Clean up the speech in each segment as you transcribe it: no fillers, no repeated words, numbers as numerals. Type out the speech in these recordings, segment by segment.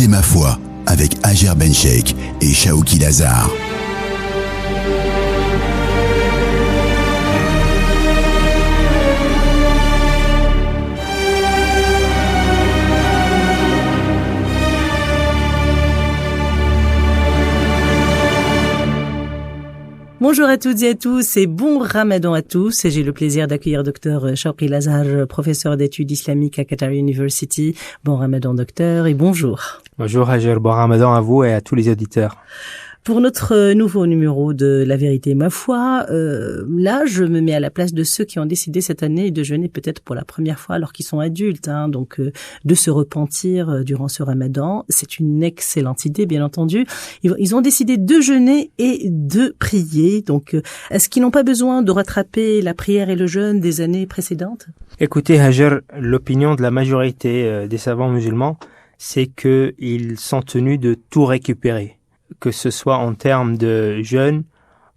vérité ma foi avec Hajer Bencheikh et Shaoki Lazar. Bonjour à toutes et à tous et bon Ramadan à tous. J'ai le plaisir d'accueillir Dr Shaoki Lazar, professeur d'études islamiques à Qatar University. Bon Ramadan docteur et bonjour. Bonjour Hajer, bon Ramadan à vous et à tous les auditeurs. Pour notre nouveau numéro de La vérité ma foi, là je me mets à la place de ceux qui ont décidé cette année de jeûner peut-être pour la première fois alors qu'ils sont adultes, donc de se repentir durant ce Ramadan. C'est une excellente idée bien entendu. Ils ont décidé de jeûner et de prier, donc est-ce qu'ils n'ont pas besoin de rattraper la prière et le jeûne des années précédentes? Écoutez Hajer, l'opinion de la majorité des savants musulmans, c'est qu'ils sont tenus de tout récupérer, que ce soit en termes de jeûne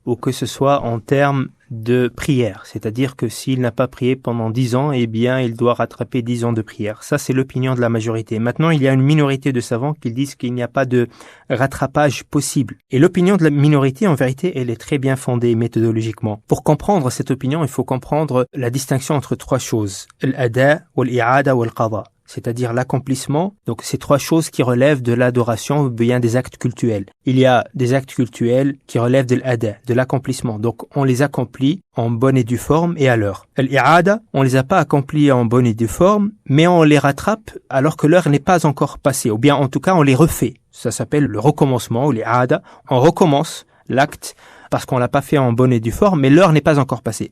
ou que ce soit en termes de prière. C'est-à-dire que s'il n'a pas prié pendant 10 ans, eh bien, il doit rattraper 10 ans de prière. Ça, c'est l'opinion de la majorité. Maintenant, il y a une minorité de savants qui disent qu'il n'y a pas de rattrapage possible. Et l'opinion de la minorité, en vérité, elle est très bien fondée méthodologiquement. Pour comprendre cette opinion, il faut comprendre la distinction entre 3 choses. L'ada, wal-i'ada, wal-qada. C'est-à-dire l'accomplissement. Donc, c'est 3 choses qui relèvent de l'adoration ou bien des actes cultuels. Il y a des actes cultuels qui relèvent de l'ada, de l'accomplissement. Donc, on les accomplit en bonne et due forme et à l'heure. L'i'ada, on les a pas accomplis en bonne et due forme, mais on les rattrape alors que l'heure n'est pas encore passée. Ou bien, en tout cas, on les refait. Ça s'appelle le recommencement ou l'i'ada. On recommence l'acte parce qu'on l'a pas fait en bonne et due forme, mais l'heure n'est pas encore passée.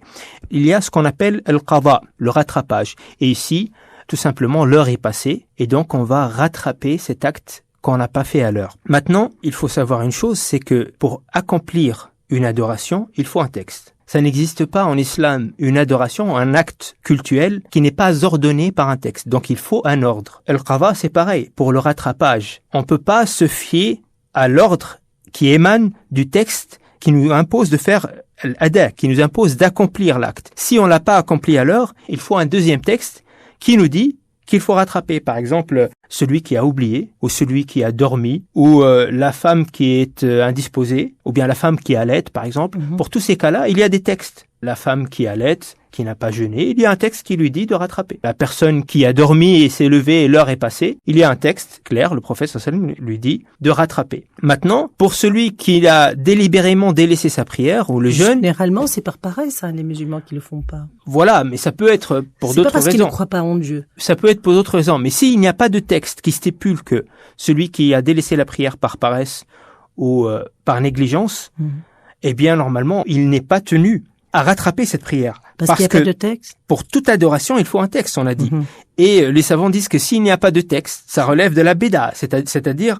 Il y a ce qu'on appelle al-qada, le rattrapage. Et ici, tout simplement, l'heure est passée et donc on va rattraper cet acte qu'on n'a pas fait à l'heure. Maintenant, il faut savoir une chose, c'est que pour accomplir une adoration, il faut un texte. Ça n'existe pas en islam une adoration, un acte cultuel qui n'est pas ordonné par un texte. Donc il faut un ordre. Al-qada, c'est pareil. Pour le rattrapage, on peut pas se fier à l'ordre qui émane du texte qui nous impose de faire l'ada, qui nous impose d'accomplir l'acte. Si on l'a pas accompli à l'heure, il faut un deuxième texte qui nous dit qu'il faut rattraper, par exemple, celui qui a oublié, ou celui qui a dormi, ou la femme qui est indisposée, ou bien la femme qui allaite, par exemple. Pour tous ces cas-là, il y a des textes. La femme qui allaite, qui n'a pas jeûné, il y a un texte qui lui dit de rattraper. La personne qui a dormi et s'est levée et l'heure est passée, il y a un texte clair, le prophète sallallahu alayhi wa sallam lui dit de rattraper. Maintenant, pour celui qui a délibérément délaissé sa prière ou le jeûne... Généralement, c'est par paresse, les musulmans qui le font pas. Voilà, mais ça peut être pour d'autres raisons. C'est pas parce qu'ils ne croient pas en Dieu. Ça peut être pour d'autres raisons. Mais s'il n'y a pas de texte qui stipule que celui qui a délaissé la prière par paresse ou par négligence, eh bien, normalement, il n'est pas tenu à rattraper cette prière. Parce qu'il n'y a pas de texte. Pour toute adoration, il faut un texte, on a dit. Et les savants disent que s'il n'y a pas de texte, ça relève de la bida, c'est-à-dire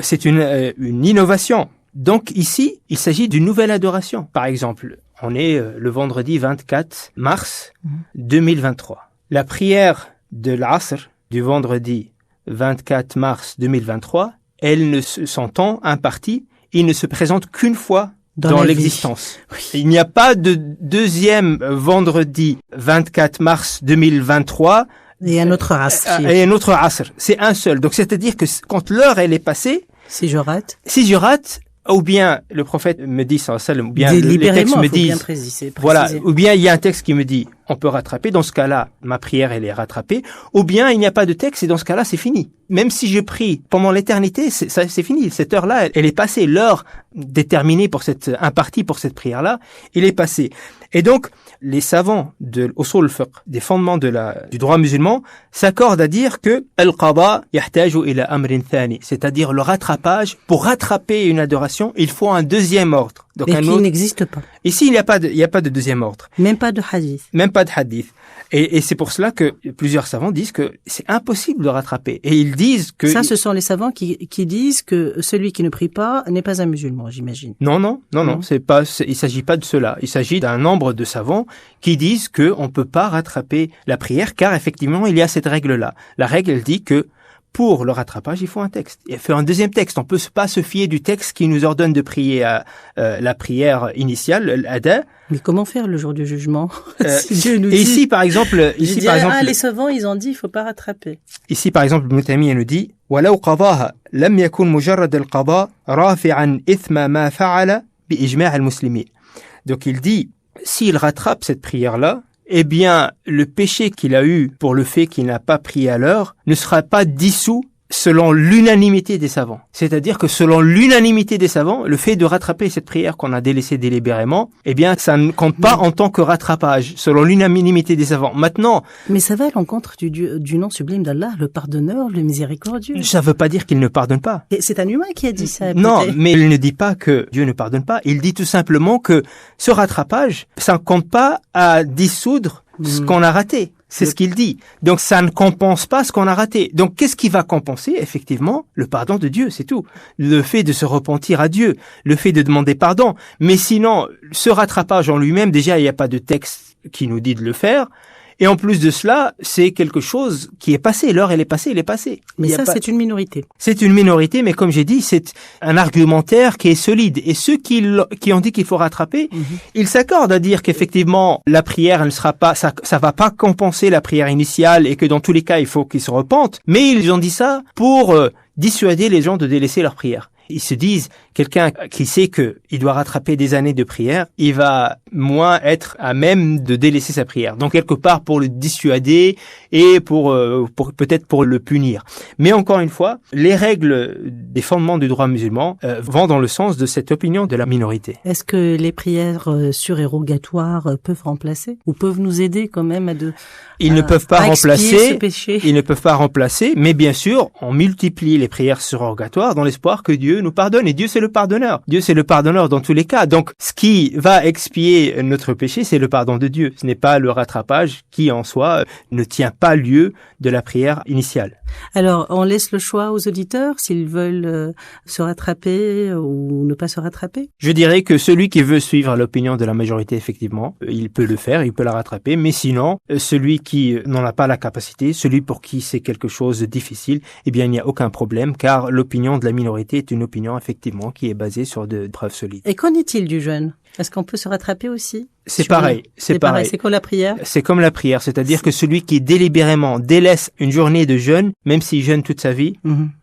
c'est une innovation. Donc ici, il s'agit d'une nouvelle adoration. Par exemple, on est le vendredi 24 mars 2023. La prière de l'Asr du vendredi 24 mars 2023, elle ne s'entend impartie, il ne se présente qu'une fois dans l'existence. Oui. Il n'y a pas de deuxième vendredi 24 mars 2023 et un autre asr. Et un autre asr. C'est un seul. Donc c'est-à-dire que quand l'heure elle est passée, si je rate, ou bien le prophète me dit sallallahu alayhi wa sallam, ou bien les textes me disent, préciser. Voilà, ou bien il y a un texte qui me dit on peut rattraper, dans ce cas-là, ma prière elle est rattrapée, ou bien il n'y a pas de texte et dans ce cas-là c'est fini. Même si je prie pendant l'éternité, c'est fini. Cette heure-là, elle est passée. L'heure déterminée pour impartie pour cette prière-là, elle est passée. Et donc, les savants de l'usul al-fiqh, des fondements du droit musulman, s'accordent à dire que al-qada yahtaju ila amrin thani, c'est-à-dire le rattrapage. Pour rattraper une adoration, il faut un deuxième ordre. Donc mais qui n'existe pas. Ici, il n'y a pas de deuxième ordre. Même pas de hadith. Même pas de hadith. Et c'est pour cela que plusieurs savants disent que c'est impossible de rattraper. Et ils disent que... Ça, ce sont les savants qui disent que celui qui ne prie pas n'est pas un musulman, j'imagine. Non, il s'agit pas de cela. Il s'agit d'un nombre de savants qui disent que on peut pas rattraper la prière car effectivement, il y a cette règle-là. La règle, elle dit que pour le rattrapage, il faut un texte. Il faut un deuxième texte. On peut pas se fier du texte qui nous ordonne de prier la prière initiale, l'ada. Mais comment faire le jour du jugement si Dieu nous et dit... ici, par exemple, les savants, ils ont dit, il faut pas rattraper. Ici, par exemple, Ibn Taymiyyah nous dit, وَلَوْ قَضَاهَا لَمْ يَكُنْ مُجَرَّدَ الْقَضَاء رَافِعًا إِثْمَ مَا فَعَلَ بِإِجْمَاعِ الْمُسْلِمِينَ. Donc il dit, s'il rattrape cette prière-là, eh bien, le péché qu'il a eu pour le fait qu'il n'a pas prié à l'heure ne sera pas dissous selon l'unanimité des savants. C'est-à-dire que selon l'unanimité des savants, le fait de rattraper cette prière qu'on a délaissée délibérément, eh bien, ça ne compte pas en tant que rattrapage, selon l'unanimité des savants. Maintenant... Mais ça va à l'encontre du nom sublime d'Allah, le pardonneur, le miséricordieux. Ça ne veut pas dire qu'il ne pardonne pas. Et c'est un humain qui a dit ça. Non, mais il ne dit pas que Dieu ne pardonne pas. Il dit tout simplement que ce rattrapage, ça ne compte pas à dissoudre ce qu'on a raté. C'est ce qu'il dit. Donc ça ne compense pas ce qu'on a raté. Donc qu'est-ce qui va compenser? Effectivement, le pardon de Dieu, c'est tout. Le fait de se repentir à Dieu, le fait de demander pardon. Mais sinon, ce rattrapage en lui-même, déjà, il n'y a pas de texte qui nous dit de le faire. Et en plus de cela, c'est quelque chose qui est passé. L'heure, elle est passée, elle est passée. Mais ça, c'est une minorité. C'est une minorité, mais comme j'ai dit, c'est un argumentaire qui est solide. Et ceux qui ont dit qu'il faut rattraper, ils s'accordent à dire qu'effectivement, la prière, elle ne sera pas, ça va pas compenser la prière initiale et que dans tous les cas, il faut qu'ils se repentent. Mais ils ont dit ça pour dissuader les gens de délaisser leur prière. Ils se disent, quelqu'un qui sait que il doit rattraper des années de prière, il va moins être à même de délaisser sa prière. Donc quelque part pour le dissuader et pour peut-être pour le punir. Mais encore une fois, les règles des fondements du droit musulman vont dans le sens de cette opinion de la minorité. Est-ce que les prières surérogatoires peuvent remplacer ou peuvent nous aider quand même Ils ne peuvent pas remplacer ce péché. Ils ne peuvent pas remplacer, mais bien sûr, on multiplie les prières surérogatoires dans l'espoir que Dieu nous pardonne. Et Dieu, c'est le pardonneur. Dieu, c'est le pardonneur dans tous les cas. Donc, ce qui va expier notre péché, c'est le pardon de Dieu. Ce n'est pas le rattrapage qui, en soi, ne tient pas lieu de la prière initiale. Alors, on laisse le choix aux auditeurs s'ils veulent se rattraper ou ne pas se rattraper? Je dirais que celui qui veut suivre l'opinion de la majorité, effectivement, il peut le faire, il peut la rattraper. Mais sinon, celui qui n'en a pas la capacité, celui pour qui c'est quelque chose de difficile, eh bien, il n'y a aucun problème, car l'opinion de la minorité est une opinion, effectivement, qui est basée sur de preuves solides. Et qu'en est-il du jeûne? Est-ce qu'on peut se rattraper aussi? C'est pareil. C'est pareil. C'est comme la prière? C'est comme la prière. C'est-à-dire que celui qui délibérément délaisse une journée de jeûne, même s'il jeûne toute sa vie,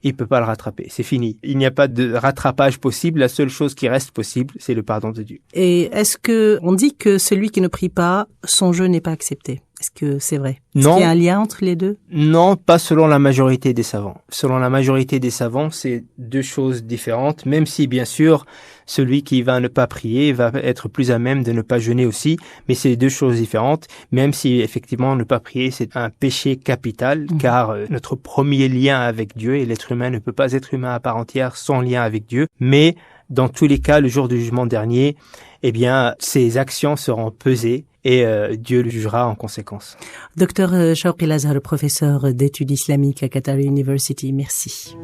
il peut pas le rattraper. C'est fini. Il n'y a pas de rattrapage possible. La seule chose qui reste possible, c'est le pardon de Dieu. Et est-ce que on dit que celui qui ne prie pas, son jeûne n'est pas accepté? Est-ce que c'est vrai? Non. Est-ce qu'il y a un lien entre les deux? Non, pas selon la majorité des savants. Selon la majorité des savants, c'est deux choses différentes, même si, bien sûr, celui qui va ne pas prier va être plus à même de ne pas jeûner aussi, mais c'est deux choses différentes, même si, effectivement, ne pas prier, c'est un péché capital, car notre premier lien avec Dieu, et l'être humain ne peut pas être humain à part entière sans lien avec Dieu, mais dans tous les cas, le jour du jugement dernier, eh bien, ses actions seront pesées, et Dieu le jugera en conséquence. Docteur Shawqi Lazar, professeur d'études islamiques à Qatar University, merci.